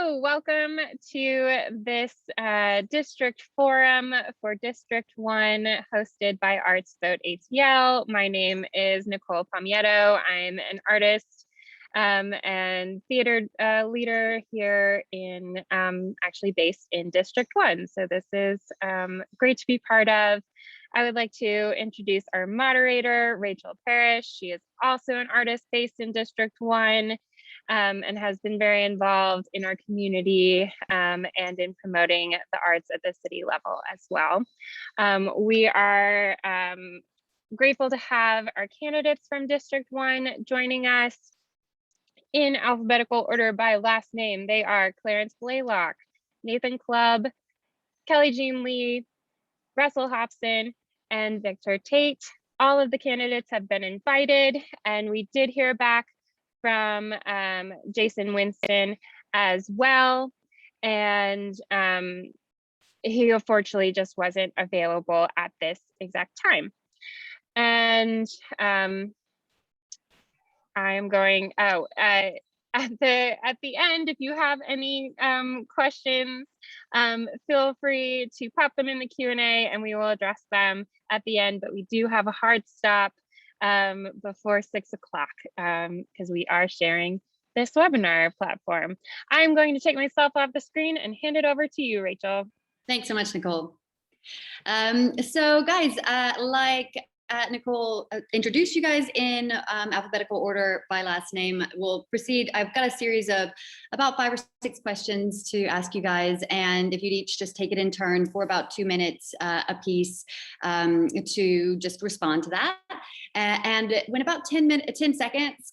Hello, welcome to this district forum for District 1 hosted by Arts Vote ATL. My name is Nicole Palmietto. I'm an artist and theater leader here in actually based in District 1. So this is great to be part of. I would like to introduce our moderator, Rachel Parrish. She is also an artist based in District 1. And has been very involved in our community and in promoting the arts at the city level as well. We are grateful to have our candidates from District 1 joining us in alphabetical order by last name. They are Clarence Blaylock, Nathan Clubb, Kelly Jean Lee, Russell Hobson, and Victor Tate. All of the candidates have been invited, and we did hear back from Jason Winston as well. And he unfortunately just wasn't available at this exact time. And I am going, at the end, if you have any questions, feel free to pop them in the Q&A and we will address them at the end, but we do have a hard stop before 6 o'clock because we are sharing this webinar platform. I'm going to take myself off the screen and hand it over to you, Rachel. Thanks so much, Nicole. So guys, like Nicole introduced you guys in alphabetical order by last name. We'll proceed. I've got a series of about 5 or 6 questions to ask you guys, and if you'd each just take it in turn for about 2 minutes a piece to just respond to that. And when about 10 seconds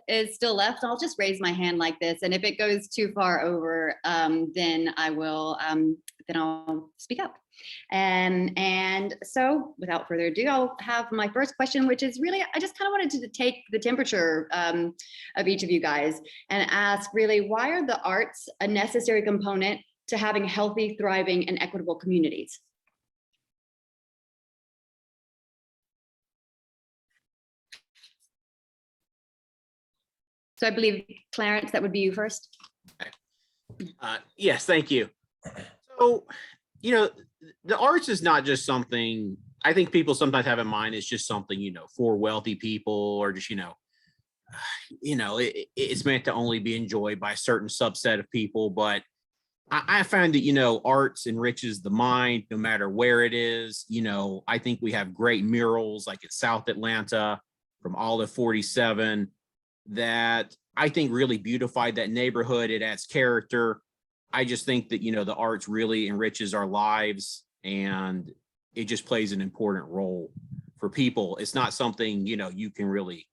is still left, I'll just raise my hand like this, and if it goes too far over, then I'll speak up. And so without further ado, I'll have my first question, which is really, I just kind of wanted to take the temperature of each of you guys and ask really, why are the arts a necessary component to having healthy, thriving, and equitable communities? So I believe, Clarence, that would be you first. Yes, thank you. So, you know, the arts is not just something I think people sometimes have in mind. It's just something, you know, for wealthy people, or just, it's meant to only be enjoyed by a certain subset of people. But I find that, you know, arts enriches the mind no matter where it is. You know, I think we have great murals like at South Atlanta from Olive 47 that I think really beautified that neighborhood. It adds character. I just think that, you know, the arts really enriches our lives, and it just plays an important role for people. It's not something, you know, you can really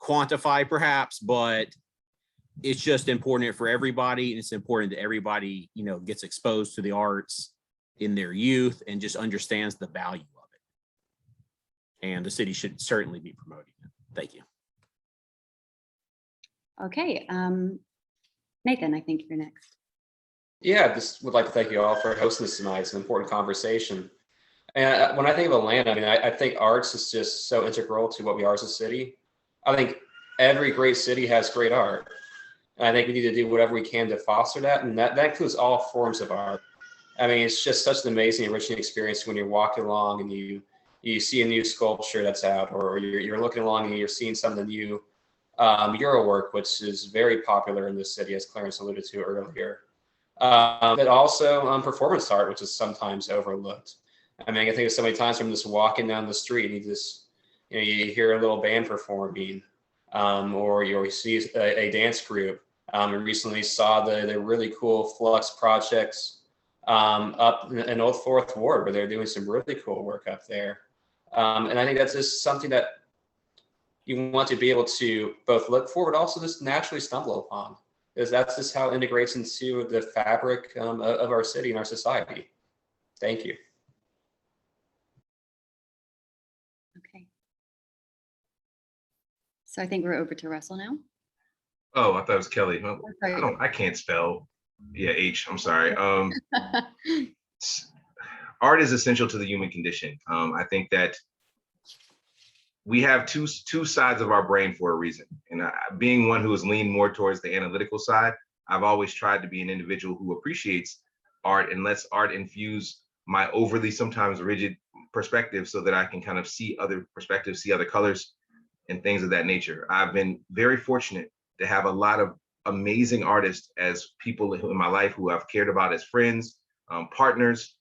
quantify perhaps, but it's just important for everybody. And it's important that everybody, you know, gets exposed to the arts in their youth and just understands the value of it. And the city should certainly be promoting it. Thank you. Okay, Nathan, I think you're next. Yeah, just would like to thank you all for hosting this tonight. It's an important conversation. And when I think of Atlanta, I mean, I think arts is just so integral to what we are as a city. I think every great city has great art. And I think we need to do whatever we can to foster that. And that includes all forms of art. I mean, it's just such an amazing, enriching experience when you're walking along and you see a new sculpture that's out, or you're looking along and you're seeing some of the new mural work, which is very popular in this city, as Clarence alluded to earlier. But also performance art, which is sometimes overlooked. I mean, I think of so many times from just walking down the street, you hear a little band performing, or you see a dance group. I recently saw the really cool Flux projects up in Old Fourth Ward, where they're doing some really cool work up there. And I think that's just something that you want to be able to both look for, but also just naturally stumble upon, because that's just how it integrates into the fabric of our city and our society. Thank you. Okay. So I think we're over to Russell now. Oh, I thought it was Kelly. Oh, I can't spell. Yeah, H. I'm sorry. Art is essential to the human condition. I think that we have two sides of our brain for a reason. And being one who is leaned more towards the analytical side, I've always tried to be an individual who appreciates art and lets art infuse my overly sometimes rigid perspective so that I can kind of see other perspectives, see other colors and things of that nature. I've been very fortunate to have a lot of amazing artists as people in my life who I've cared about as friends, partners,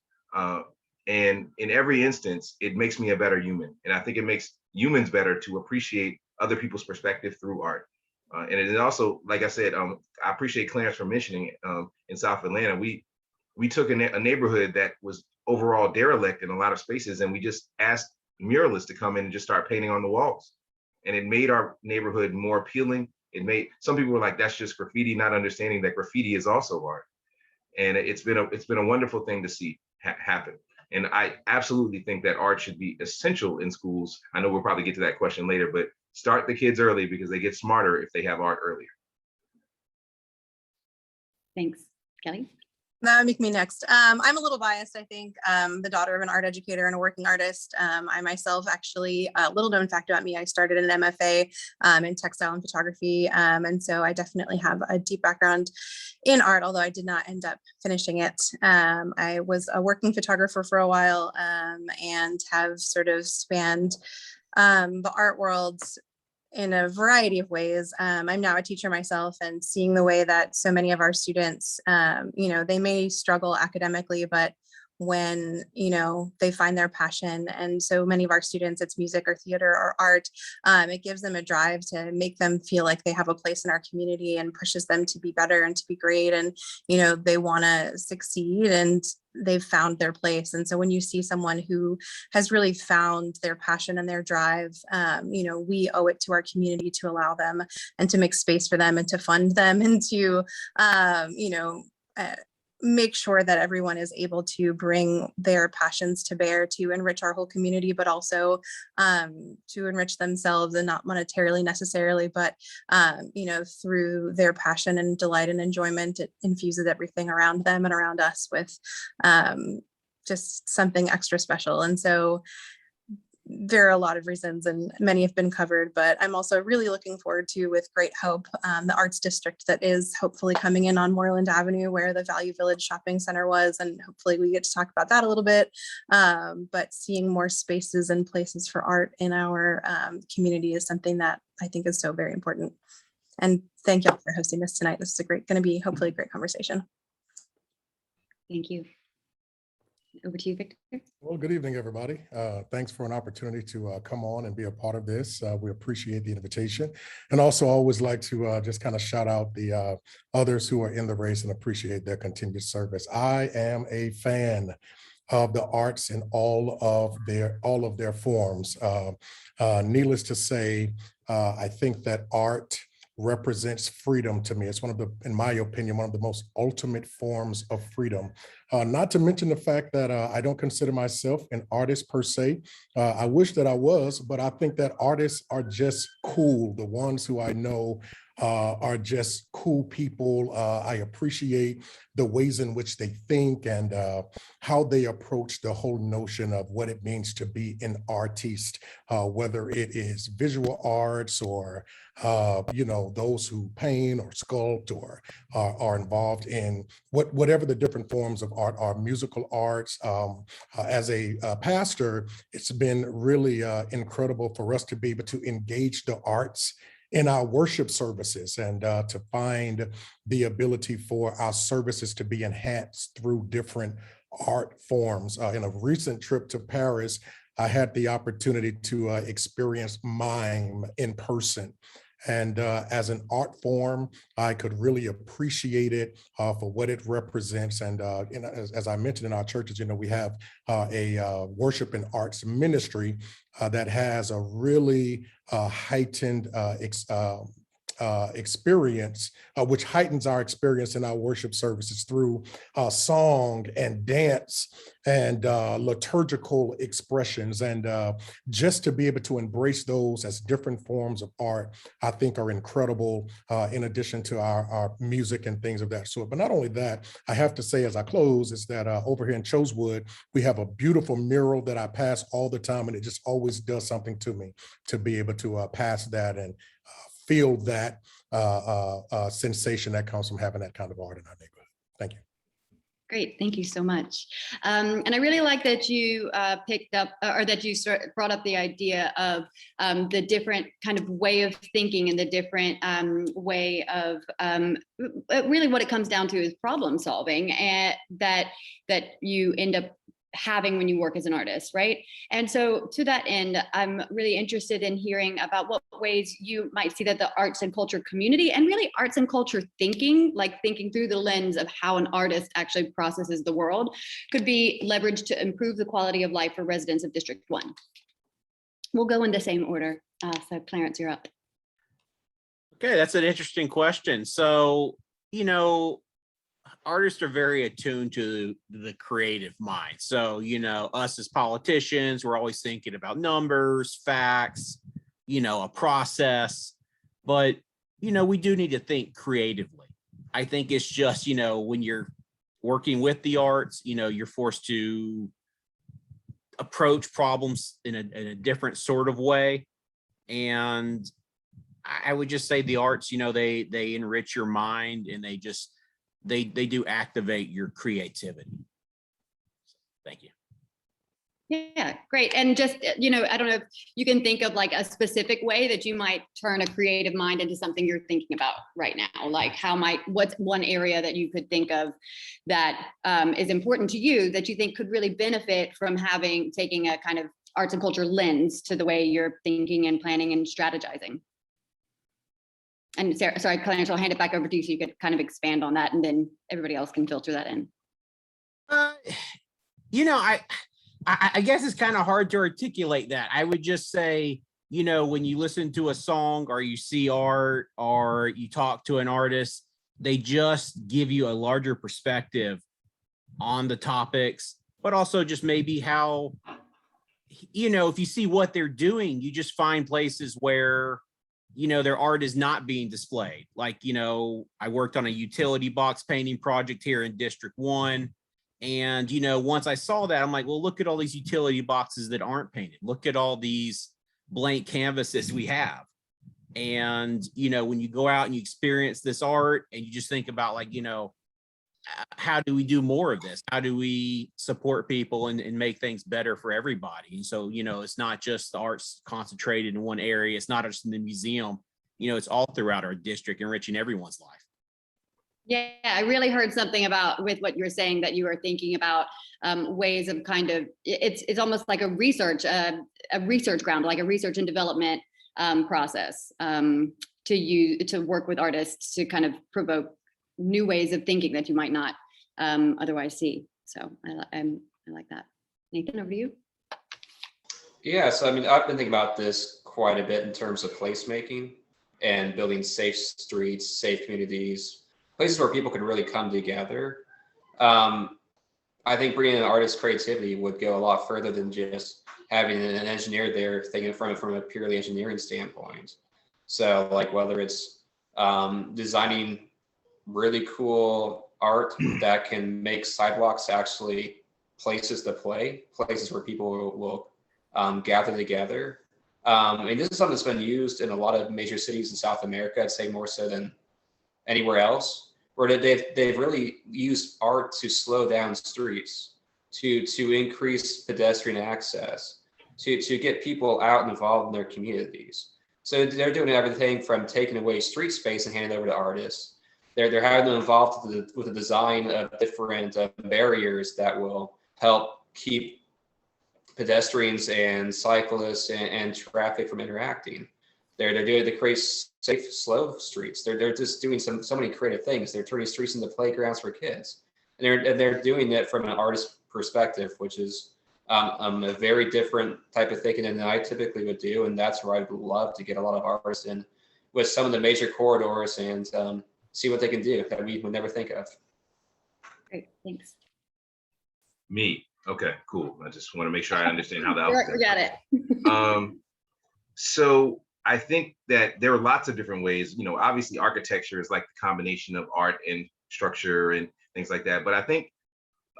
and in every instance, it makes me a better human. And I think it makes humans better to appreciate other people's perspective through art. And it is also, like I said, I appreciate Clarence for mentioning it. In South Atlanta, we took a neighborhood that was overall derelict in a lot of spaces, and we just asked muralists to come in and just start painting on the walls. And it made our neighborhood more appealing. It made, some people were like, that's just graffiti, not understanding that graffiti is also art. And it's been a wonderful thing to see happen. And I absolutely think that art should be essential in schools. I know we'll probably get to that question later, but start the kids early because they get smarter if they have art earlier. Thanks. Kelly? That would make me next. I'm a little biased, I think. The daughter of an art educator and a working artist. I myself actually, a little known fact about me, I started an MFA in textile and photography. And so I definitely have a deep background in art, although I did not end up finishing it. I was a working photographer for a while and have sort of spanned the art world in a variety of ways. I'm now a teacher myself, and seeing the way that so many of our students, they may struggle academically, but when, they find their passion, and so many of our students, it's music or theater or art, it gives them a drive to make them feel like they have a place in our community and pushes them to be better and to be great. And, they want to succeed and they've found their place. And so when you see someone who has really found their passion and their drive, we owe it to our community to allow them and to make space for them and to fund them and to, make sure that everyone is able to bring their passions to bear to enrich our whole community, but also to enrich themselves, and not monetarily necessarily, but through their passion and delight and enjoyment. It infuses everything around them and around us with just something extra special. And so there are a lot of reasons, and many have been covered, but I'm also really looking forward to, with great hope, the arts district that is hopefully coming in on Moreland Avenue, where the Value Village Shopping Center was, and hopefully we get to talk about that a little bit. But seeing more spaces and places for art in our community is something that I think is so very important. And thank y'all for hosting this tonight. This is going to be hopefully a great conversation. Thank you. Over to you, Victor. Well, good evening, everybody. Thanks for an opportunity to come on and be a part of this. We appreciate the invitation. And also I always like to just kind of shout out the others who are in the race and appreciate their continued service. I am a fan of the arts in all of their forms. Needless to say, I think that art represents freedom to me. It's one of the, in my opinion, one of the most ultimate forms of freedom. Not to mention the fact that I don't consider myself an artist per se. I wish that I was, but I think that artists are just cool. The ones who I know are just cool people. I appreciate the ways in which they think and how they approach the whole notion of what it means to be an artist, whether it is visual arts or those who paint or sculpt or are involved in whatever the different forms of art are, musical arts. As a pastor, it's been really incredible for us to be able to engage the arts in our worship services and to find the ability for our services to be enhanced through different art forms. In a recent trip to Paris, I had the opportunity to experience mime in person. And as an art form, I could really appreciate it for what it represents. And as I mentioned in our churches, we have a worship and arts ministry that has a really heightened experience, which heightens our experience in our worship services through song and dance and liturgical expressions. And just to be able to embrace those as different forms of art, I think are incredible, in addition to our music and things of that sort. But not only that, I have to say as I close is that over here in Chosewood, we have a beautiful mural that I pass all the time, and it just always does something to me to be able to pass that and feel that sensation that comes from having that kind of art in our neighborhood. Thank you. Great, thank you so much. And I really like that you picked up, or that you brought up the idea of the different kind of way of thinking and the different way of, really what it comes down to is problem solving, and that you end up having when you work as an artist, right? And so to that end, I'm really interested in hearing about what ways you might see that the arts and culture community, and really arts and culture thinking, like thinking through the lens of how an artist actually processes the world, could be leveraged to improve the quality of life for residents of District 1. We'll go in the same order. So Clarence, you're up. Okay, that's an interesting question. So, you know, artists are very attuned to the creative mind. So, you know, us as politicians, we're always thinking about numbers, facts, you know, a process, but, you know, we do need to think creatively. I think it's just, you know, when you're working with the arts, you know, you're forced to approach problems in a different sort of way. And I would just say the arts, you know, they enrich your mind, and they just, they do activate your creativity. Thank you. Yeah, great. And just, you know, I don't know if you can think of like a specific way that you might turn a creative mind into something you're thinking about right now. Like what's one area that you could think of that is important to you that you think could really benefit from taking a kind of arts and culture lens to the way you're thinking and planning and strategizing? And Sarah, sorry, Clarence, I'll hand it back over to you so you could kind of expand on that, and then everybody else can filter that in. You know, I guess it's kind of hard to articulate that. I would just say, you know, when you listen to a song or you see art or you talk to an artist, they just give you a larger perspective on the topics, but also just maybe how, you know, if you see what they're doing, you just find places where, you know, their art is not being displayed. Like, you know, I worked on a utility box painting project here in District 1. And, you know, once I saw that, I'm like, well, look at all these utility boxes that aren't painted. Look at all these blank canvases we have. And, you know, when you go out and you experience this art and you just think about, like, you know, how do we do more of this? How do we support people and make things better for everybody? And so, you know, it's not just the arts concentrated in one area. It's not just in the museum. You know, it's all throughout our district, enriching everyone's life. Yeah, I really heard something about with what you were saying, that you were thinking about ways of kind of, it's almost like a research ground, like a research and development process to work with artists to kind of provoke new ways of thinking that you might not otherwise see. So I like that. Nathan, over to you. Yeah, so I mean, I've been thinking about this quite a bit in terms of placemaking and building safe streets, safe communities, places where people can really come together. I think bringing in artist creativity would go a lot further than just having an engineer there thinking from a purely engineering standpoint. So like whether it's designing really cool art that can make sidewalks actually places to play, places where people will gather together. And this is something that's been used in a lot of major cities in South America, I'd say more so than anywhere else, where they've really used art to slow down streets, to increase pedestrian access, to get people out and involved in their communities. So they're doing everything from taking away street space and handing it over to artists. They're having them involved with the design of different barriers that will help keep pedestrians and cyclists and traffic from interacting. They're doing to create safe, slow streets. They're just doing so many creative things. They're turning streets into playgrounds for kids, and they're doing it from an artist perspective, which is a very different type of thinking than I typically would do. And that's where I'd love to get a lot of artists in with some of the major corridors and see what they can do that we would never think of. Great, thanks. Me, okay, cool. I just want to make sure I understand how that. We got it. So I think that there are lots of different ways. You know, obviously architecture is like the combination of art and structure and things like that. But I think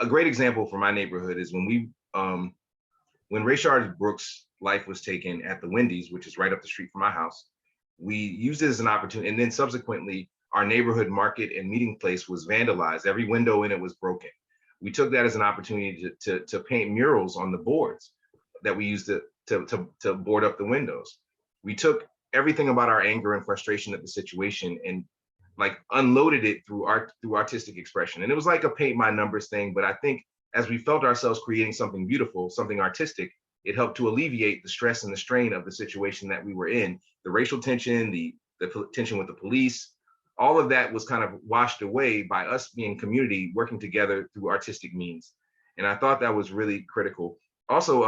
a great example for my neighborhood is when Rayshard Brooks' life was taken at the Wendy's, which is right up the street from my house. we used it as an opportunity. And then subsequently, our neighborhood market and meeting place was vandalized. Every window in it was broken. We took that as an opportunity to paint murals on the boards that we used to board up the windows. We took everything about our anger and frustration at the situation and like unloaded it through artistic expression. And it was like a paint by numbers thing, but I think as we felt ourselves creating something beautiful, something artistic, it helped to alleviate the stress and the strain of the situation that we were in. The racial tension, the tension with the police, all of that was kind of washed away by us being community, working together through artistic means. And I thought that was really critical. Also,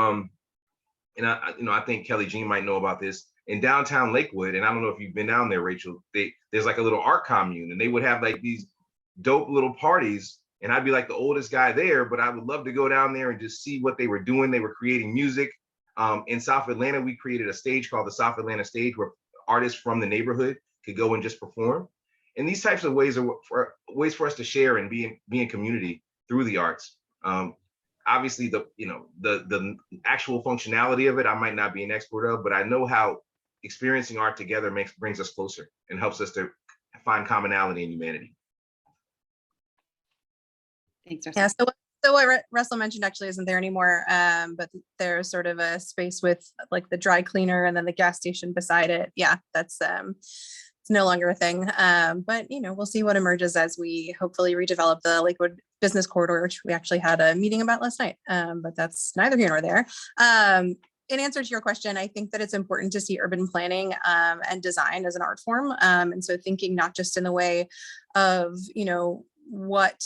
and I think Kelly Jean might know about this, in downtown Lakewood, and I don't know if you've been down there, Rachel, there's like a little art commune, and they would have like these dope little parties, and I'd be like the oldest guy there, but I would love to go down there and just see what they were doing. They were creating music. In South Atlanta, we created a stage called the South Atlanta Stage where artists from the neighborhood could go and just perform. And these types of ways are ways for us to share and be in community through the arts. Obviously, the actual functionality of it, I might not be an expert of, but I know how experiencing art together brings us closer and helps us to find commonality in humanity. Thanks, Russell. Yeah, so what Russell mentioned actually isn't there anymore, but there's sort of a space with like the dry cleaner and then the gas station beside it. Yeah, that's it's no longer a thing. But we'll see what emerges as we hopefully redevelop the Lakewood Business Corridor, which we actually had a meeting about last night. But that's neither here nor there. In answer to your question, I think that it's important to see urban planning and design as an art form. And so thinking not just in the way of, what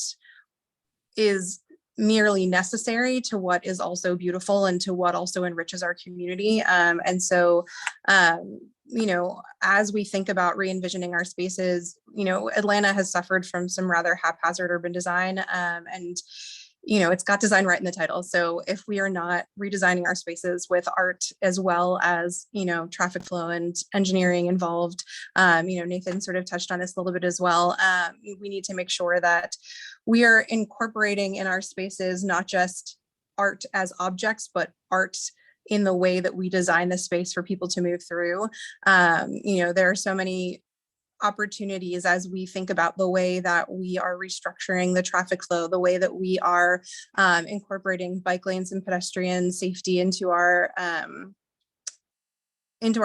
is merely necessary to what is also beautiful and to what also enriches our community. And so, as we think about re-envisioning our spaces, Atlanta has suffered from some rather haphazard urban design, and it's got design right in the title. So if we are not redesigning our spaces with art as well as, traffic flow and engineering involved, Nathan sort of touched on this a little bit as well. We need to make sure that we are incorporating in our spaces, not just art as objects, but art in the way that we design the space for people to move through. There are so many opportunities as we think about the way that we are restructuring the traffic flow, the way that we are incorporating bike lanes and pedestrian safety into our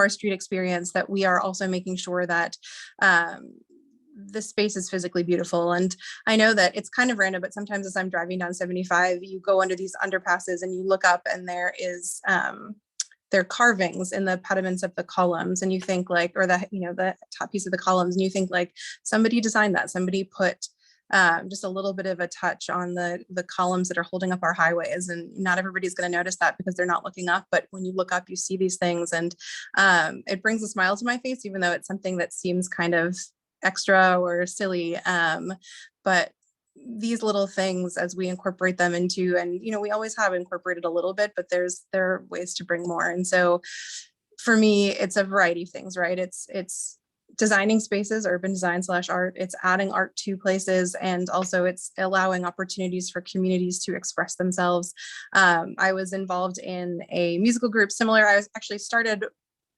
street experience, that we are also making sure that the space is physically beautiful. And I know that it's kind of random, but sometimes as I'm driving down 75, you go under these underpasses and you look up and there are carvings in the pediments of the columns, and you think like, or the top piece of the columns, and you think like somebody designed that, somebody put just a little bit of a touch on the columns that are holding up our highways. And not everybody's going to notice that because they're not looking up, but when you look up, you see these things, and it brings a smile to my face, even though it's something that seems kind of extra or silly. But these little things, as we incorporate them into, and we always have incorporated a little bit, but there are ways to bring more. And so for me, it's a variety of things, right? It's designing spaces, urban design / art, it's adding art to places, and also it's allowing opportunities for communities to express themselves. I was involved in a musical group similar. I was actually started,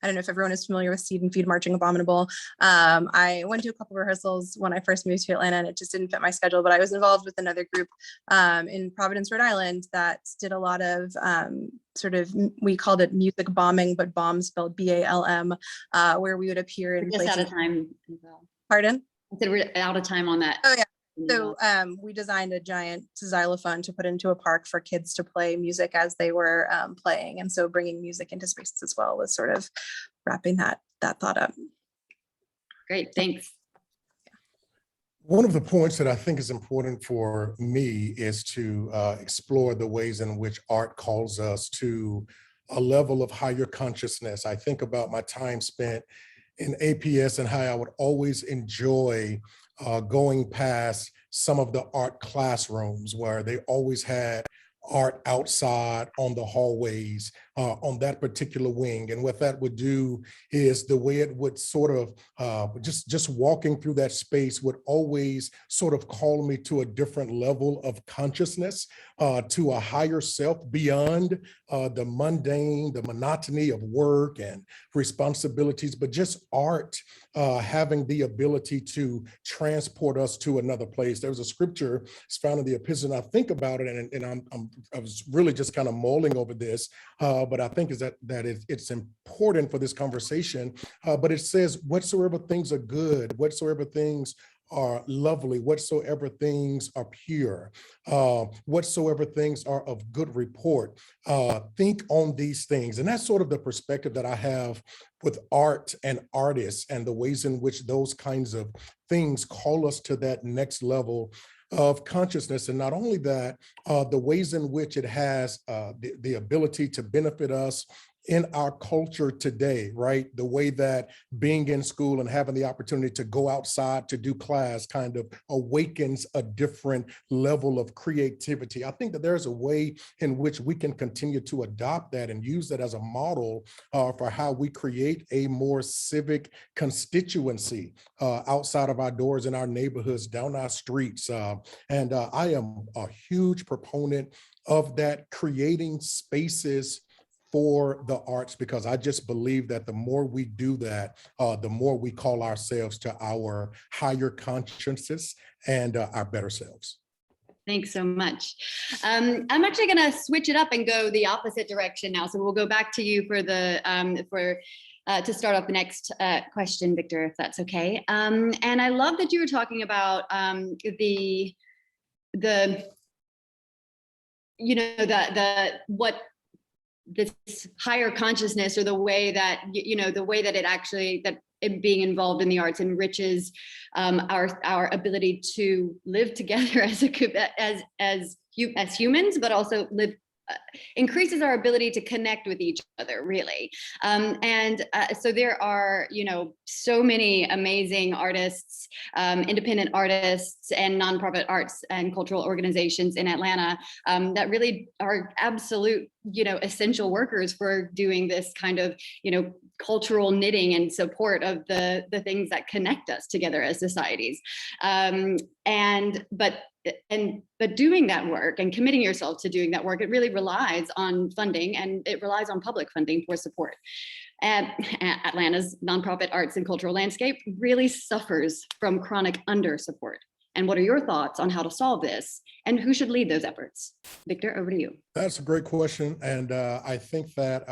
I don't know if everyone is familiar with Seed and Feed Marching Abominable. I went to a couple of rehearsals when I first moved to Atlanta, and it just didn't fit my schedule, but I was involved with another group in Providence, Rhode Island, that did a lot of we called it music bombing, but bomb spelled BALM, where we would appear in places. Just out of time. Pardon? I said we're out of time on that. Oh yeah. So we designed a giant xylophone to put into a park for kids to play music as they were playing. And so bringing music into spaces as well was sort of wrapping that thought up. Great, thanks. One of the points that I think is important for me is to explore the ways in which art calls us to a level of higher consciousness. I think about my time spent in APS and how I would always enjoy going past some of the art classrooms where they always had art outside on the hallways, on that particular wing. And what that would do is the way it would sort of just walking through that space would always sort of call me to a different level of consciousness, to a higher self beyond the mundane, the monotony of work and responsibilities, but just art having the ability to transport us to another place. There's a scripture, it's found in the epistle, and I think about it, and I was really just kind of mulling over this, but I think is that it's important for this conversation. But it says, whatsoever things are good, whatsoever things are lovely, whatsoever things are pure, whatsoever things are of good report, think on these things. And that's sort of the perspective that I have with art and artists, and the ways in which those kinds of things call us to that next level of consciousness. And not only that, the ways in which it has the ability to benefit us in our culture today, right? The way that being in school and having the opportunity to go outside to do class kind of awakens a different level of creativity. I think that there's a way in which we can continue to adopt that and use that as a model for how we create a more civic constituency outside of our doors, in our neighborhoods, down our streets. And I am a huge proponent of that, creating spaces for the arts, because I just believe that the more we do that, the more we call ourselves to our higher consciences and our better selves. Thanks so much. I'm actually going to switch it up and go the opposite direction now. So we'll go back to you for the to start off the next question, Victor, if that's okay. And I love that you were talking about the what this higher consciousness, or the way that the way that it actually, that it being involved in the arts enriches our ability to live together as humans, but also increases our ability to connect with each other, really. So there are, so many amazing artists, independent artists, and nonprofit arts and cultural organizations in Atlanta that really are absolute, essential workers for doing this kind of, cultural knitting and support of the things that connect us together as societies. But doing that work and committing yourself to doing that work, it really relies on funding, and it relies on public funding for support. And Atlanta's nonprofit arts and cultural landscape really suffers from chronic under support. And what are your thoughts on how to solve this, and who should lead those efforts? Victor, over to you. That's a great question. And I think that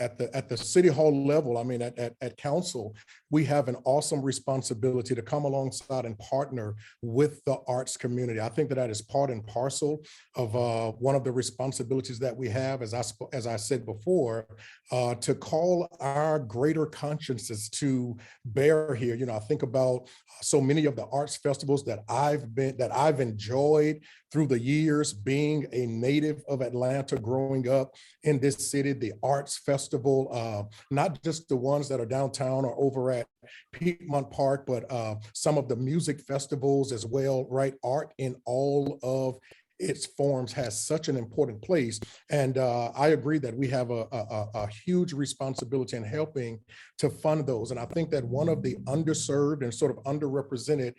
at the city hall level, I mean, at council, we have an awesome responsibility to come alongside and partner with the arts community. I think that is part and parcel of one of the responsibilities that we have, as I said before, to call our greater consciences to bear here. I think about so many of the arts festivals that I've enjoyed through the years, being a native of Atlanta, growing up in this city. The arts festival, not just the ones that are downtown or over at Piedmont Park, but some of the music festivals as well, right? Art in all of its forms has such an important place. And I agree that we have a huge responsibility in helping to fund those. And I think that one of the underserved and sort of underrepresented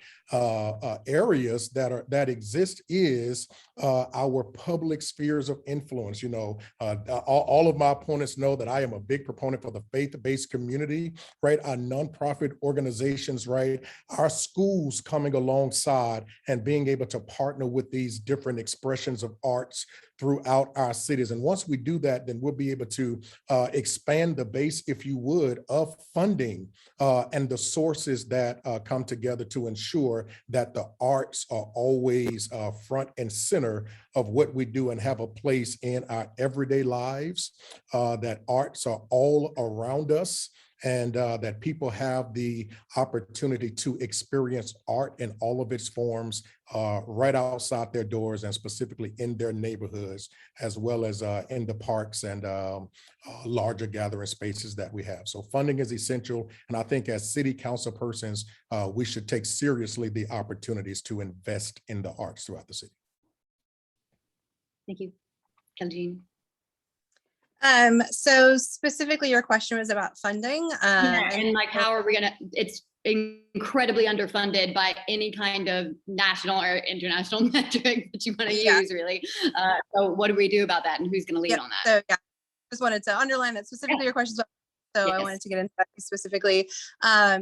areas that exist is our public spheres of influence. All of my opponents know that I am a big proponent for the faith-based community, right? Our nonprofit organizations, right? Our schools coming alongside and being able to partner with these different expressions of arts throughout our cities. And once we do that, then we'll be able to expand the base, if you would, of funding and the sources that come together to ensure that the arts are always front and center of what we do and have a place in our everyday lives, that arts are all around us, and that people have the opportunity to experience art in all of its forms right outside their doors, and specifically in their neighborhoods, as well as in the parks and larger gathering spaces that we have. So funding is essential. And I think as city council persons, we should take seriously the opportunities to invest in the arts throughout the city. Thank you. Keljine. So specifically your question was about funding. Yeah, and like, how are we gonna, it's incredibly underfunded by any kind of national or international metric that you want to Yeah. use, really. So what do we do about that, and who's gonna lead Yep. on that? So yeah, just wanted to underline that specifically your questions. So I Yes. wanted to get into that specifically.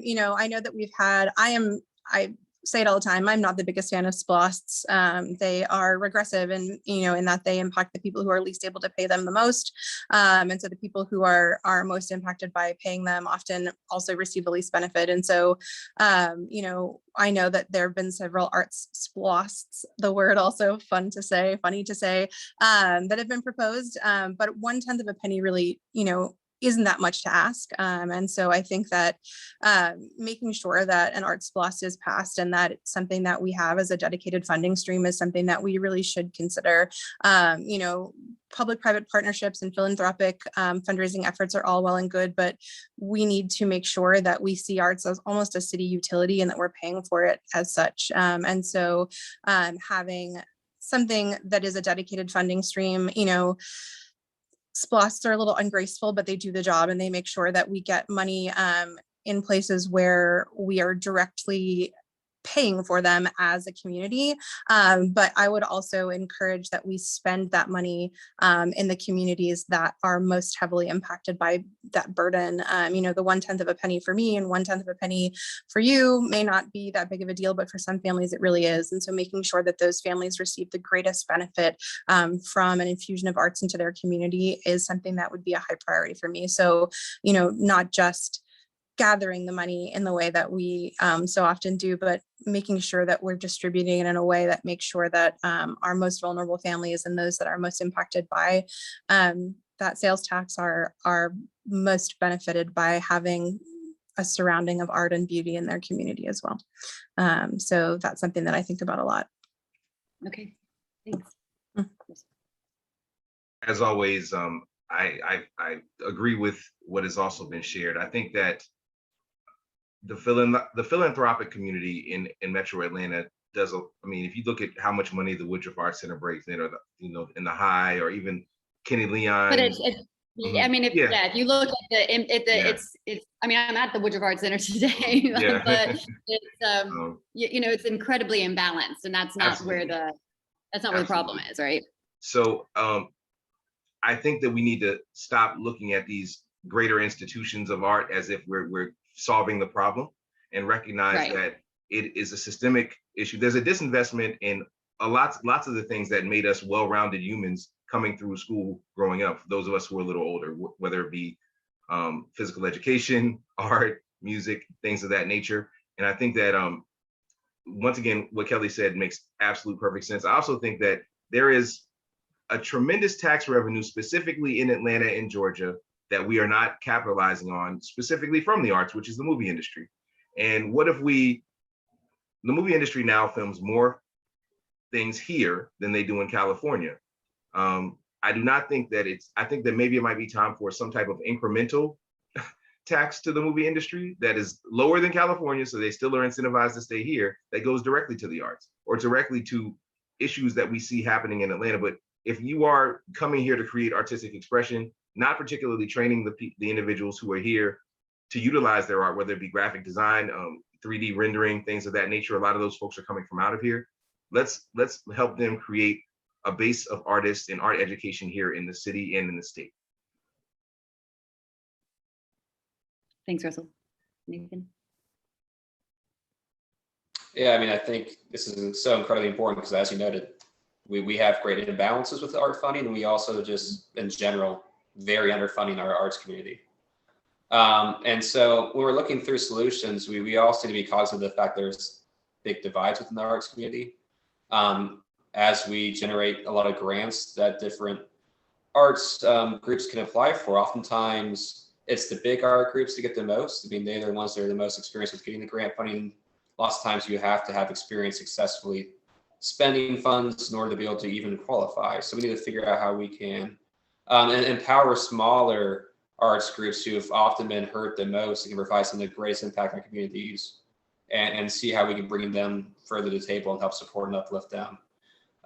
You know, I know that we've had, I say it all the time, I'm not the biggest fan of SPLOSTs. They are regressive and, you know, in that they impact the people who are least able to pay them the most. And so the people who are most impacted by paying them often also receive the least benefit. And so, you know, I know that there have been several arts SPLOSTs, the word also funny to say, that have been proposed. But 1/10 of a penny really, you know, isn't that much to ask. And so I think that making sure that an arts SPLOST is passed and that it's something that we have as a dedicated funding stream is something that we really should consider. You know, public-private partnerships and philanthropic fundraising efforts are all well and good, but we need to make sure that we see arts as almost a city utility and that we're paying for it as such. And so having something that is a dedicated funding stream, you know, SPLOSTs are a little ungraceful, but they do the job and they make sure that we get money in places where we are directly paying for them as a community. But I would also encourage that we spend that money in the communities that are most heavily impacted by that burden. You know, the 1/10 of a penny for me and 1/10 of a penny for you may not be that big of a deal, but for some families it really is. And so making sure that those families receive the greatest benefit from an infusion of arts into their community is something that would be a high priority for me. So, you know, not just gathering the money in the way that we so often do, but making sure that we're distributing it in a way that makes sure that our most vulnerable families and those that are most impacted by that sales tax are most benefited by having a surrounding of art and beauty in their community as well. So that's something that I think about a lot. Okay, thanks. As always, I agree with what has also been shared. I think that the philanthropic community in Metro Atlanta does. I mean, if you look at how much money the Woodruff Arts Center breaks in, or you know, in the High, or even Kenny Leon. But it's I mean, if you look at it's I mean, I'm at the Woodruff Arts Center today, but it's you know, it's incredibly imbalanced, and that's not where the problem is, right? So I think that we need to stop looking at these greater institutions of art as if we're solving the problem, and recognize that it is a systemic issue. There's a disinvestment in lots of the things that made us well-rounded humans coming through school growing up. For those of us who are a little older, whether it be physical education, art, music, things of that nature. And I think that once again, what Kelly said makes absolute perfect sense. I also think that there is a tremendous tax revenue specifically in Atlanta and Georgia that we are not capitalizing on, specifically from the arts, which is the movie industry. And what if the movie industry now films more things here than they do in California. I do not think that I think that maybe it might be time for some type of incremental tax to the movie industry that is lower than California, so they still are incentivized to stay here, that goes directly to the arts or directly to issues that we see happening in Atlanta. But if you are coming here to create artistic expression, not particularly training the individuals who are here to utilize their art, whether it be graphic design, 3D rendering, things of that nature. A lot of those folks are coming from out of here. Let's help them create a base of artists and art education here in the city and in the state. Thanks, Russell. Nathan? Yeah, I mean, I think this is so incredibly important because, as you noted, we have great imbalances with art funding, and we also just, in general, very underfunding our arts community. And so when we're looking through solutions, we also need to be cognizant of the fact there's big divides within the arts community. As we generate a lot of grants that different arts groups can apply for, oftentimes it's the big art groups that get the most. I mean, they're the ones that are the most experienced with getting the grant funding. Lots of times you have to have experience successfully spending funds in order to be able to even qualify. So we need to figure out how we can and empower smaller arts groups who have often been hurt the most and can provide some of the greatest impact on communities, and see how we can bring them further to the table and help support and uplift them.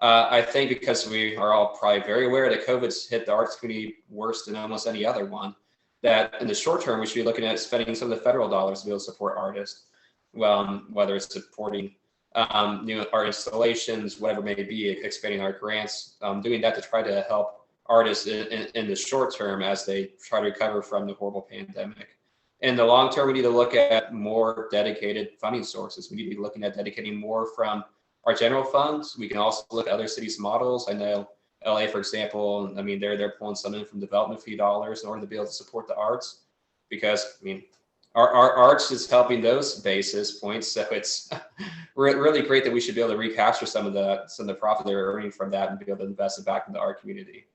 I think because we are all probably very aware that COVID's hit the arts community worse than almost any other one, that in the short term, we should be looking at spending some of the federal dollars to be able to support artists, well, whether it's supporting new art installations, whatever it may be, expanding our grants, doing that to try to help artists in the short term as they try to recover from the horrible pandemic. In the long term, we need to look at more dedicated funding sources. We need to be looking at dedicating more from our general funds. We can also look at other cities' models. I know LA, for example, I mean, they're pulling some in from development fee dollars in order to be able to support the arts, because I mean, our arts is helping those basis points. So it's really great that we should be able to recapture some of the profit they're earning from that and be able to invest it back into our community.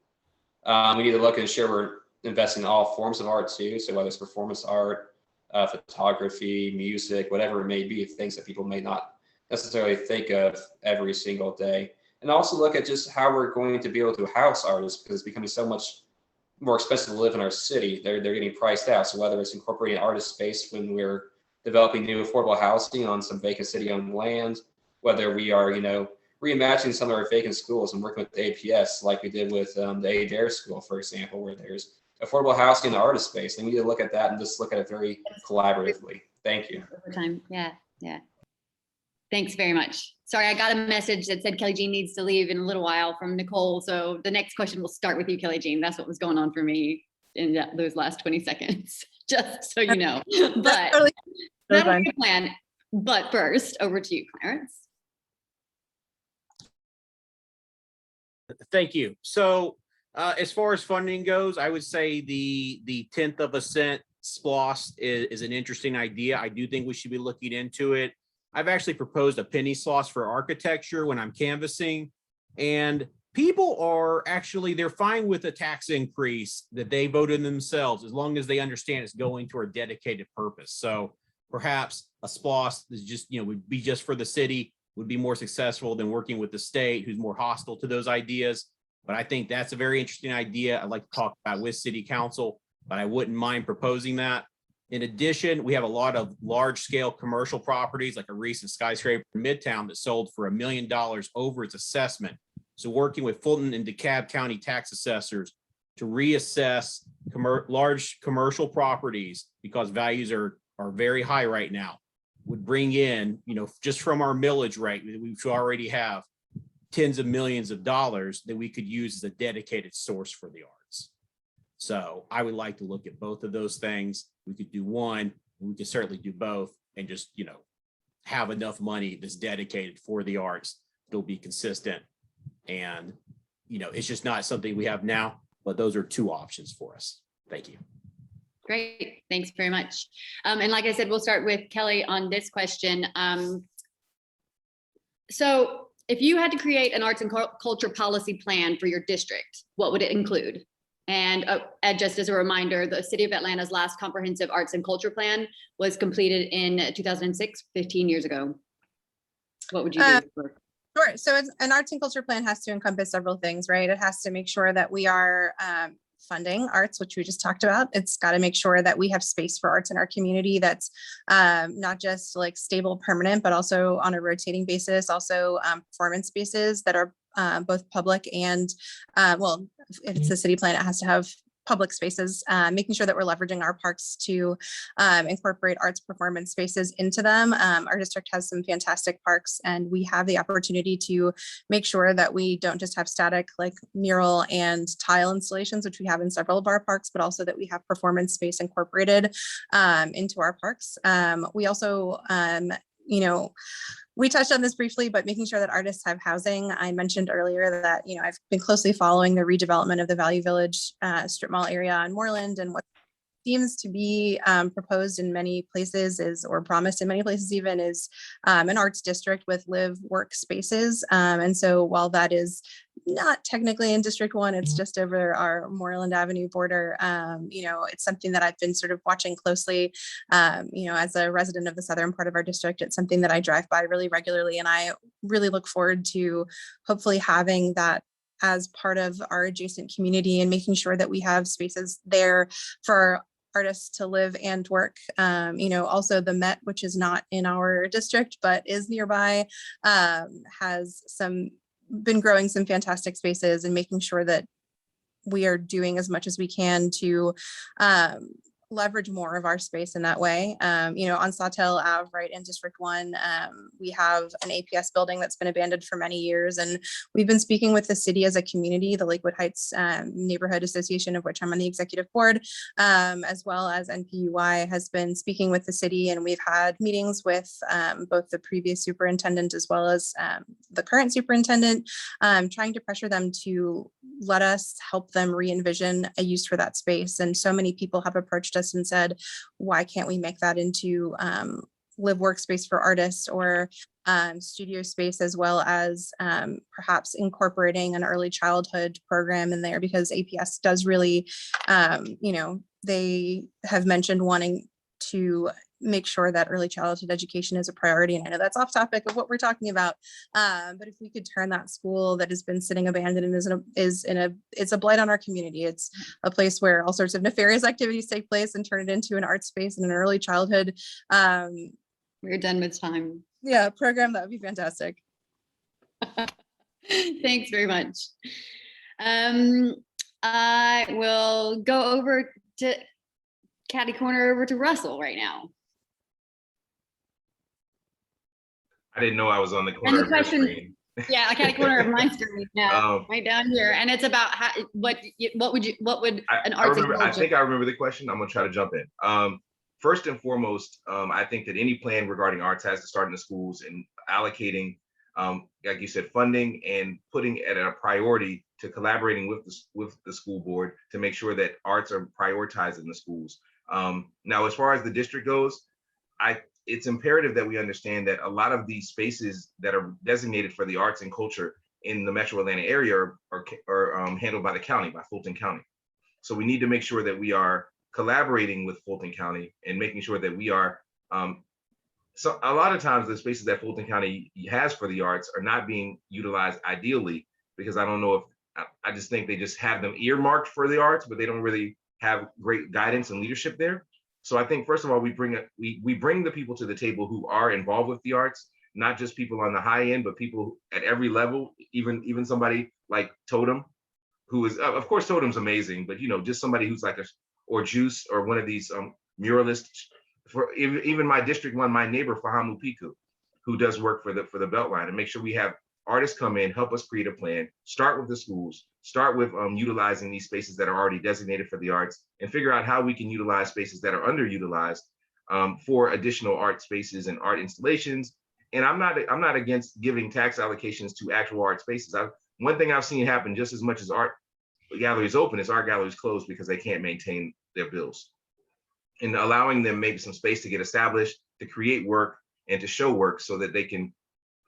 We need to look and ensure we're investing in all forms of art too. So whether it's performance art, photography, music, whatever it may be, things that people may not necessarily think of every single day. And also look at just how we're going to be able to house artists, because it's becoming so much more expensive to live in our city. They're getting priced out. So whether it's incorporating artist space when we're developing new affordable housing on some vacant city-owned land, whether we are, reimagining some of our vacant schools and working with the APS like we did with the Adair School, for example, where there's affordable housing in the artist space. And we need to look at that and just look at it very collaboratively. Thank you. Over time. Yeah. Thanks very much. Sorry, I got a message that said Kelly Jean needs to leave in a little while from Nicole. So the next question will start with you, Kelly Jean. That's what was going on for me in those last 20 seconds, just so you know. But that'll be the plan. But first, over to you, Clarence. Thank you. So as far as funding goes, I would say the 10th of a cent SPLOST is an interesting idea. I do think we should be looking into it. I've actually proposed a penny SLOST for architecture when I'm canvassing, and people are actually, they're fine with a tax increase that they voted themselves, as long as they understand it's going to a dedicated purpose. So perhaps a SPLOST is just, would be just for the city, would be more successful than working with the state, who's more hostile to those ideas. But I think that's a very interesting idea. I'd like to talk about with city council, but I wouldn't mind proposing that. In addition, we have a lot of large scale commercial properties, like a recent skyscraper in Midtown that sold for $1 million over its assessment. So working with Fulton and DeKalb County tax assessors to reassess large commercial properties, because values are very high right now, would bring in, just from our millage rate that we already have, tens of millions of dollars that we could use as a dedicated source for the arts. So I would like to look at both of those things. We could do one, and we could certainly do both, and just, have enough money that's dedicated for the arts. It'll be consistent. And, it's just not something we have now, but those are two options for us. Thank you. Great. Thanks very much. And like I said, we'll start with Kelly on this question. So if you had to create an arts and culture policy plan for your district, what would it include? And just as a reminder, the City of Atlanta's last comprehensive arts and culture plan was completed in 2006, 15 years ago. What would you do? Sure. So an arts and culture plan has to encompass several things, right? It has to make sure that we are funding arts, which we just talked about. It's got to make sure that we have space for arts in our community that's not just like stable, permanent, but also on a rotating basis, also performance spaces that are both public and, well, if it's the city plan, it has to have public spaces, making sure that we're leveraging our parks to incorporate arts performance spaces into them. Our district has some fantastic parks, and we have the opportunity to make sure that we don't just have static like mural and tile installations, which we have in several of our parks, but also that we have performance space incorporated into our parks. We also, we touched on this briefly, but making sure that artists have housing. I mentioned earlier that, I've been closely following the redevelopment of the Value Village strip mall area on Moreland, and what seems to be proposed in many places or promised in many places even is an arts district with live work spaces. And so while that is not technically in District 1, it's just over our Moreland Avenue border. It's something that I've been sort of watching closely. As a resident of the southern part of our district, it's something that I drive by really regularly, and I really look forward to hopefully having that as part of our adjacent community and making sure that we have spaces there for artists to live and work. Also the Met, which is not in our district, but is nearby, has some been growing some fantastic spaces and making sure that we are doing as much as we can to leverage more of our space in that way. You know, on Sawtelle Ave, right in District 1, we have an APS building that's been abandoned for many years. And we've been speaking with the city as a community, the Lakewood Heights Neighborhood Association, of which I'm on the executive board, as well as NPUI has been speaking with the city. And we've had meetings with both the previous superintendent as well as the current superintendent, trying to pressure them to let us help them re-envision a use for that space. And so many people have approached us and said, why can't we make that into live workspace for artists or studio space, as well as perhaps incorporating an early childhood program in there, because APS does really, you know, they have mentioned wanting to make sure that early childhood education is a priority. And I know that's off topic of what we're talking about. But if we could turn that school that has been sitting abandoned and it's a blight on our community. It's a place where all sorts of nefarious activities take place, and turn it into an art space and an early childhood. We're done with time. Yeah, program, that would be fantastic. Thanks very much. I will go over to catty corner over to Russell right now. I didn't know I was on the corner of your screen. Yeah, catty corner of my screen now, right down here, and it's about how, what would an arts I think I remember the question. I'm gonna try to jump in. First and foremost, I think that any plan regarding arts has to start in the schools and allocating, like you said, funding and putting it at a priority to collaborating with the school board to make sure that arts are prioritized in the schools. Now, as far as the district goes, it's imperative that we understand that a lot of these spaces that are designated for the arts and culture in the Metro Atlanta area are handled by the county, by Fulton County. So we need to make sure that we are collaborating with Fulton County and making sure that we are, so a lot of times the spaces that Fulton County has for the arts are not being utilized ideally, because I don't know if, I just think they just have them earmarked for the arts, but they don't really have great guidance and leadership there. So I think, first of all, we bring the people to the table who are involved with the arts, not just people on the high end, but people at every level, even somebody like Totem, who is, of course, Totem's amazing, but, you know, just somebody who's like or Juice, or one of these muralists. For even my District 1, my neighbor, Fahamu Piku, who does work for the Beltline, and make sure we have artists come in, help us create a plan, start with the schools, start with utilizing these spaces that are already designated for the arts, and figure out how we can utilize spaces that are underutilized for additional art spaces and art installations. And I'm not against giving tax allocations to actual art spaces. One thing I've seen happen just as much as art galleries open is art galleries closed because they can't maintain their bills. And allowing them maybe some space to get established, to create work and to show work, so that they can,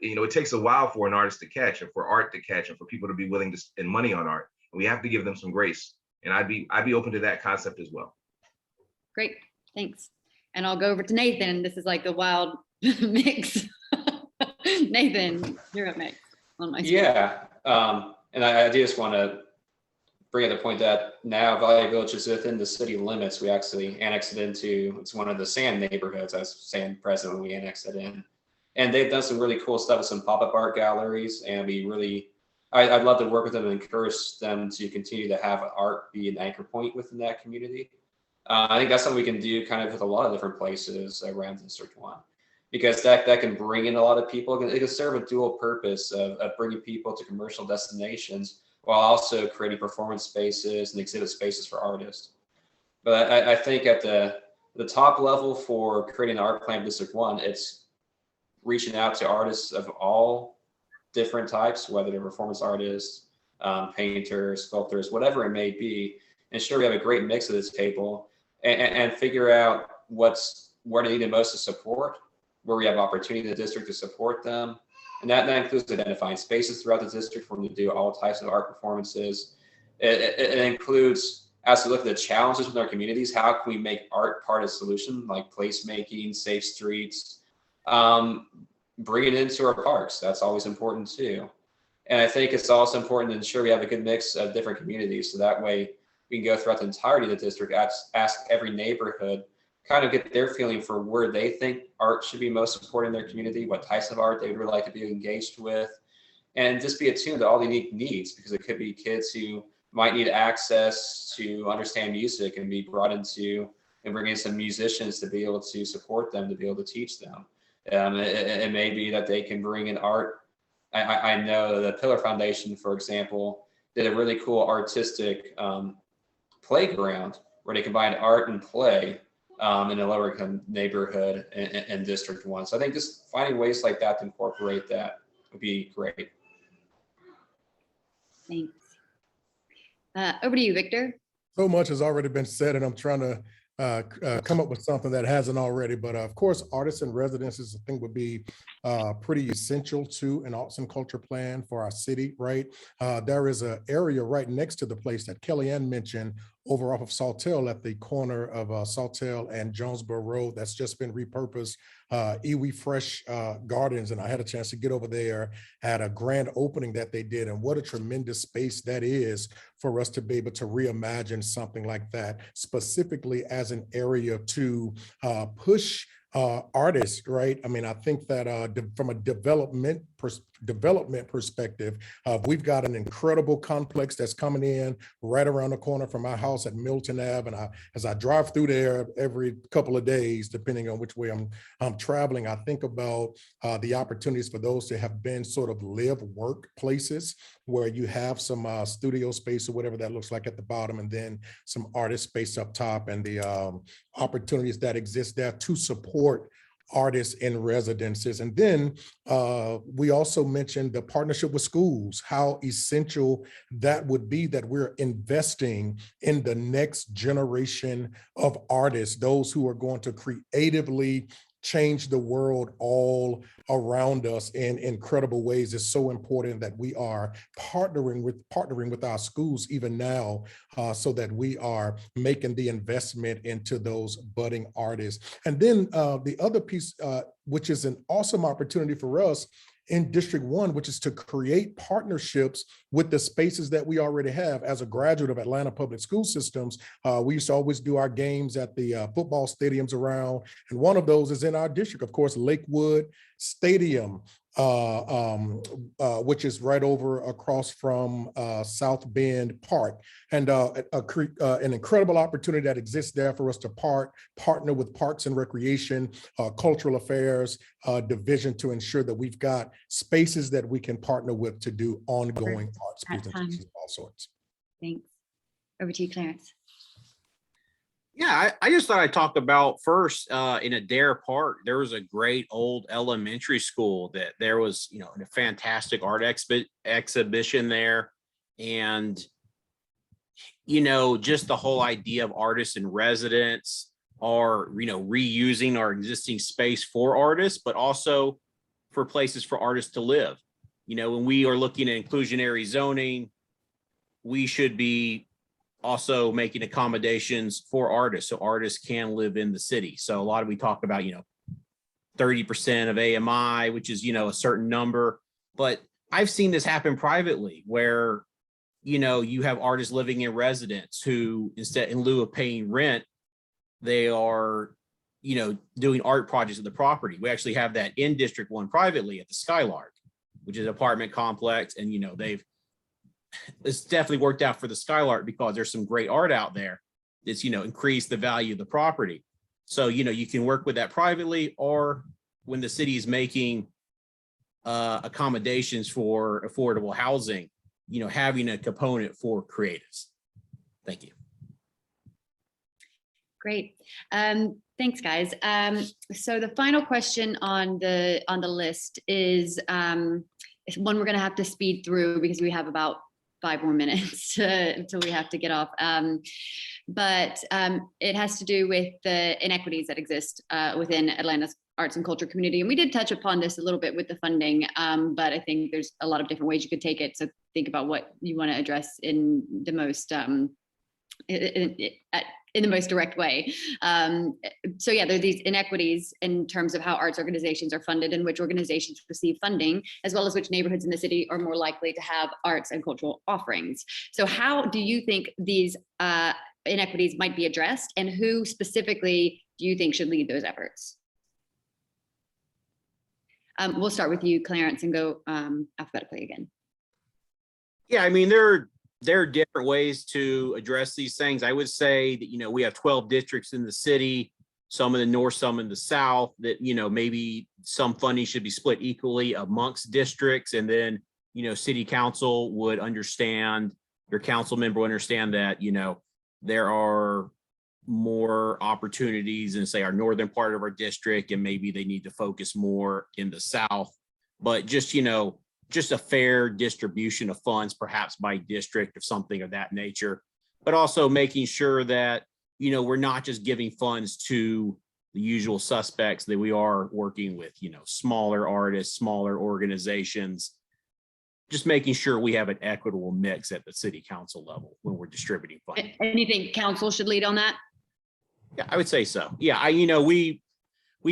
you know, it takes a while for an artist to catch, or for art to catch, and for people to be willing to spend money on art. We have to give them some grace. And I'd be open to that concept as well. Great, thanks. And I'll go over to Nathan. This is like a wild mix. Nathan, you're up next on my screen. Yeah, and I do just want to bring up the point that now Valley Village is within the city limits. We actually annexed it into, it's one of the Sand neighborhoods. I was saying present when we annexed it in. And they've done some really cool stuff with some pop-up art galleries. And I'd love to work with them and encourage them to continue to have art be an anchor point within that community. I think that's something we can do kind of with a lot of different places around District 1, because that can bring in a lot of people. It can serve a dual purpose of bringing people to commercial destinations, while also creating performance spaces and exhibit spaces for artists. But I think at the top level for creating an art plan in District 1, it's reaching out to artists of all different types, whether they're performance artists, painters, sculptors, whatever it may be. Ensure we have a great mix of this table, and figure out where they need the most to support, where we have opportunity in the district to support them. And that includes identifying spaces throughout the district for them to do all types of art performances. It includes, as we look at the challenges with our communities, how can we make art part of the solution, like placemaking, safe streets, bring it into our parks. That's always important too. And I think it's also important to ensure we have a good mix of different communities, so that way we can go throughout the entirety of the district, ask every neighborhood, kind of get their feeling for where they think art should be most supported in their community, what types of art they would really like to be engaged with, and just be attuned to all the unique needs, because it could be kids who might need access to understand music and be brought into and bring in some musicians to be able to support them, to be able to teach them. It may be that they can bring in art. I know the Pillar Foundation, for example, did a really cool artistic playground where they combined art and play in a lower income neighborhood in District 1. So I think just finding ways like that to incorporate that would be great. Thanks. Over to you, Victor. So much has already been said, and I'm trying to come up with something that hasn't already. But of course, artists in residences, I think, would be pretty essential to an arts and culture plan for our city, right? There is an area right next to the place that Kellyanne mentioned over off of Sawtell at the corner of Sawtell and Jonesboro Road that's just been repurposed, Iwi Fresh Gardens. And I had a chance to get over there at a grand opening that they did. And what a tremendous space that is for us to be able to reimagine something like that, specifically as an area to push artists, right? I mean, I think that from a development perspective, we've got an incredible complex that's coming in right around the corner from my house at Milton Ave. And as I drive through there every couple of days, depending on which way I'm traveling, I think about the opportunities for those to have been sort of live work places where you have some studio space or whatever that looks like at the bottom, and then some artist space up top, and the opportunities that exist there to support artists in residences. And then we also mentioned the partnership with schools, how essential that would be, that we're investing in the next generation of artists, those who are going to creatively change the world all around us in incredible ways. It's so important that we are partnering with our schools even now, so that we are making the investment into those budding artists. And then the other piece, which is an awesome opportunity for us in District 1, which is to create partnerships with the spaces that we already have. As a graduate of Atlanta Public School Systems, we used to always do our games at the football stadiums around, and one of those is in our district, of course, Lakewood Stadium, which is right over across from South Bend Park. And an incredible opportunity that exists there for us to partner with Parks and Recreation, Cultural Affairs Division, to ensure that we've got spaces that we can partner with to do ongoing arts presentations of all sorts. Thanks. Over to you, Clarence. Yeah, I just thought I'd talk about first in Adair Park, there was a great old elementary school that there was, a fantastic art exhibition there. And, just the whole idea of artists in residence are, reusing our existing space for artists, but also for places for artists to live. When we are looking at inclusionary zoning, we should be also making accommodations for artists so artists can live in the city. So we talk about, 30% of AMI, which is, a certain number, but I've seen this happen privately where, you have artists living in residence who in lieu of paying rent, they are, doing art projects at the property. We actually have that in District 1 privately at the Skylark, which is an apartment complex. And, it's definitely worked out for the Skylark because there's some great art out there that's, increased the value of the property. So, you can work with that privately, or when the city is making accommodations for affordable housing, having a component for creatives. Thank you. Great. Thanks, guys. So the final question on the list is one we're going to have to speed through because we have about 5 more minutes until we have to get off. But it has to do with the inequities that exist within Atlanta's arts and culture community. And we did touch upon this a little bit with the funding, but I think there's a lot of different ways you could take it. So think about what you want to address in the most in the most direct way. So yeah, there are these inequities in terms of how arts organizations are funded and which organizations receive funding, as well as which neighborhoods in the city are more likely to have arts and cultural offerings. So how do you think these inequities might be addressed, and who specifically do you think should lead those efforts? We'll start with you, Clarence, and go alphabetically again. Yeah, I mean, there are different ways to address these things. I would say that, you know, we have 12 districts in the city, some in the north, some in the south, that, you know, maybe some funding should be split equally amongst districts. And then, you know, city council would understand, your council member would understand that, you know, there are more opportunities in, say, our northern part of our district, and maybe they need to focus more in the south. But just, you know, just a fair distribution of funds, perhaps by district or something of that nature, but also making sure that, you know, we're not just giving funds to the usual suspects, that we are working with, you know, smaller artists, smaller organizations, just making sure we have an equitable mix at the city council level when we're distributing funding. Anything council should lead on that? Yeah, I would say so. Yeah, you know, we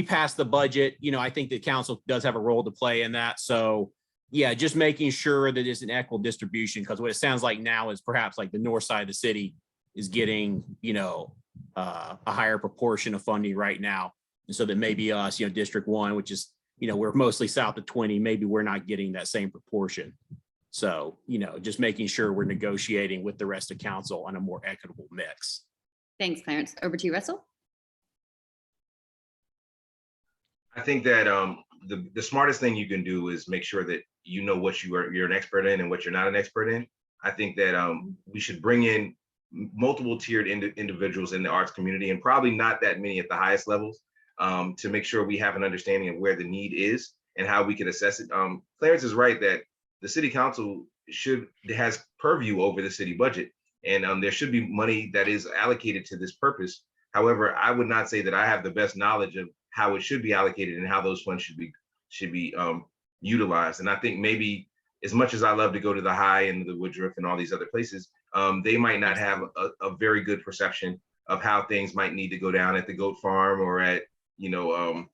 passed the budget. You know, I think the council does have a role to play in that. So yeah, just making sure that it's an equal distribution, because what it sounds like now is perhaps like the north side of the city is getting, you know, a higher proportion of funding right now. And so that maybe us, you know, District 1, which is, you know, we're mostly south of 20, maybe we're not getting that same proportion. So, you know, just making sure we're negotiating with the rest of council on a more equitable mix. Thanks, Clarence. Over to you, Russell. I think that the smartest thing you can do is make sure that you know what you're an expert in and what you're not an expert in. I think that we should bring in multiple tiered individuals in the arts community, and probably not that many at the highest levels, to make sure we have an understanding of where the need is and how we can assess it. Clarence is right that the city council has purview over the city budget, and there should be money that is allocated to this purpose. However, I would not say that I have the best knowledge of how it should be allocated and how those funds should be utilized. And I think maybe, as much as I love to go to the High and the Woodruff and all these other places, they might not have a very good perception of how things might need to go down at the Goat Farm, or at, you know,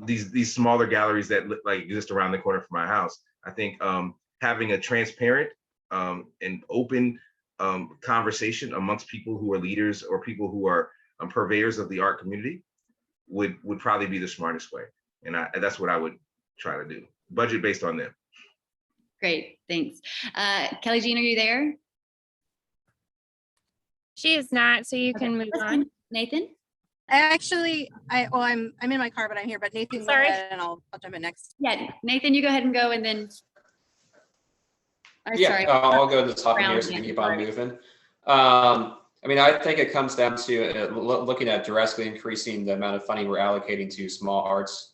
these smaller galleries that like exist around the corner from my house. I think having a transparent and open conversation amongst people who are leaders or people who are purveyors of the art community would probably be the smartest way. And that's what I would try to do. Budget based on them. Great, thanks. Kelly Jean, are you there? She is not, so you can move That's on. fine. Nathan? I'm in my car, but I'm here. But Nathan, go Sorry. ahead and I'll jump in next. Yeah, Nathan, you go ahead and go, and then. Yeah, Sorry. I'll go to the top of here so we Brown can keep on again. moving. I mean, I think it comes down to looking at drastically increasing the amount of funding we're allocating to small arts.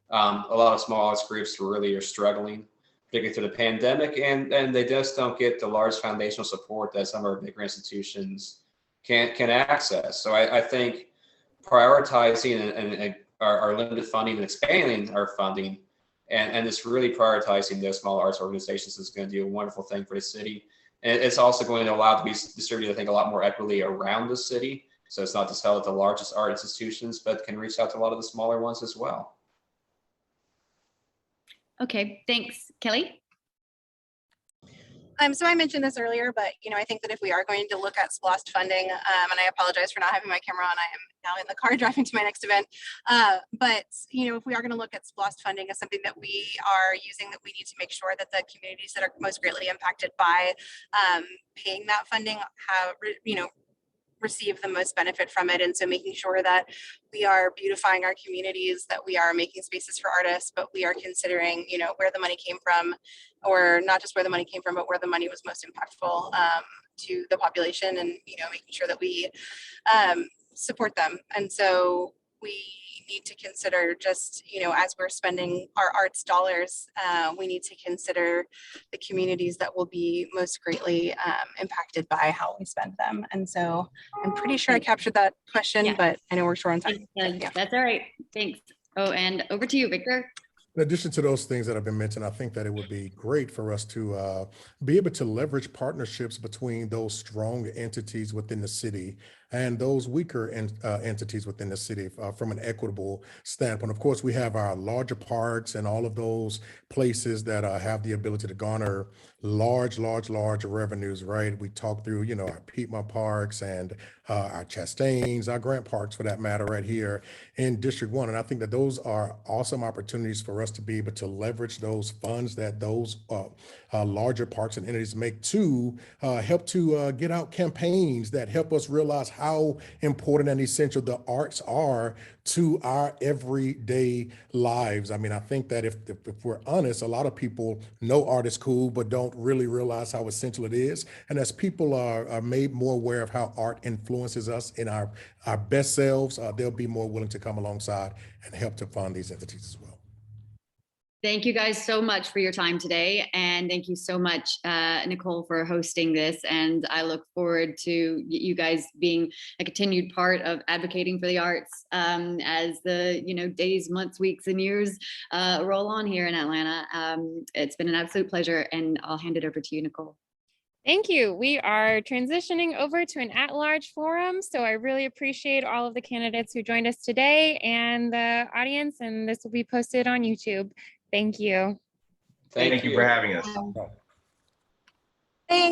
A lot of small arts groups really are struggling, particularly through the pandemic, and they just don't get the large foundational support that some of our bigger institutions can access. So I think prioritizing and our limited funding and expanding our funding and just really prioritizing those small arts organizations is going to do a wonderful thing for the city. And it's also going to allow it to be distributed, I think, a lot more equitably around the city. So it's not just held at the largest art institutions, but can reach out to a lot of the smaller ones as well. Okay, thanks. Kelly? So I mentioned this earlier, but I think that if we are going to look at SPLOST funding, and I apologize for not having my camera on, I am now in the car driving to my next event. But if we are going to look at SPLOST funding as something that we are using, that we need to make sure that the communities that are most greatly impacted by paying that funding have, receive the most benefit from it. And so making sure that we are beautifying our communities, that we are making spaces for artists, but we are considering, where the money came from, or not just where the money came from, but where the money was most impactful to the population, and, making sure that we support them. And so we need to consider just, as we're spending our arts dollars, we need to consider the communities that will be most greatly impacted by how we spend them. And so I'm pretty sure I captured that question, but I know we're short on time. Yeah. That's all right. Thanks. Oh, and over to you, Victor. In addition to those things that have been mentioned, I think that it would be great for us to be able to leverage partnerships between those strong entities within the city and those weaker entities within the city from an equitable standpoint. Of course, we have our larger parks and all of those places that have the ability to garner large revenues, right? We talked through, you know, our Piedmont parks and our Chastains, our Grant parks for that matter, right here in District 1. And I think that those are awesome opportunities for us to be able to leverage those funds that those larger parks and entities make to help to get out campaigns that help us realize how important and essential the arts are to our everyday lives. I mean, I think that if we're honest, a lot of people know art is cool, but don't really realize how essential it is. And as people are made more aware of how art influences us in our best selves, they'll be more willing to come alongside and help to fund these entities as well. Thank you guys so much for your time today. And thank you so much, Nicole, for hosting this. And I look forward to you guys being a continued part of advocating for the arts as the days, months, weeks, and years roll on here in Atlanta. It's been an absolute pleasure. And I'll hand it over to you, Nicole. Thank you. We are transitioning over to an at-large forum. So I really appreciate all of the candidates who joined us today and the audience, and this will be posted on YouTube. Thank you. Thank you for having us.